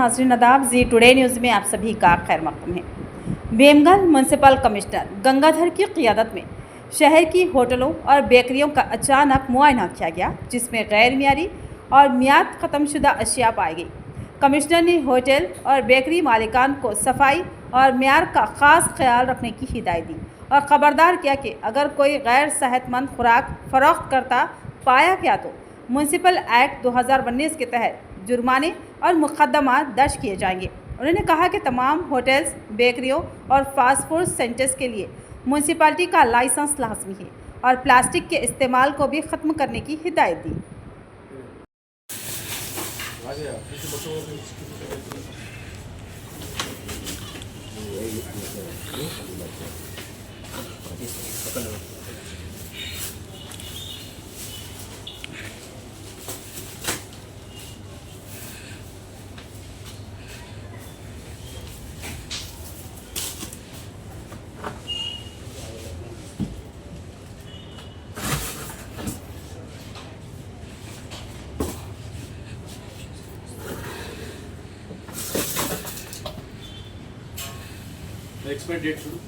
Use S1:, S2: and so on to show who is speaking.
S1: नाज़रीन आदाब जी today news में आप सभी का खैर मकदम है। भीमगल म्यूनिसिपल कमिश्नर गंगाधर की क़ियादत में शहर की होटलों और बेकरियों का अचानक मुआयना किया गया, जिसमें गैर मियारी और मियाद ख़त्मशुदा अशिया पाई गई। कमिश्नर ने होटल और बेकरी मालिकान को सफाई और मियार का ख़ास ख्याल रखने की हिदायत दी और ख़बरदार किया कि अगर कोई गैर सेहतमंद खुराक फ़रोख्त करता पाया गया तो म्यूनिसिपल एक्ट 2019 के तहत जुर्माने और मुकदमा दर्ज किए जाएंगे। उन्होंने कहा कि तमाम होटल्स, बेकरियों और फास्ट फूड सेंटर्स के लिए म्यूनिसिपैलिटी का लाइसेंस लाजमी है और प्लास्टिक के इस्तेमाल को भी ख़त्म करने की हिदायत दी।
S2: एक्सपायर डेट शुरू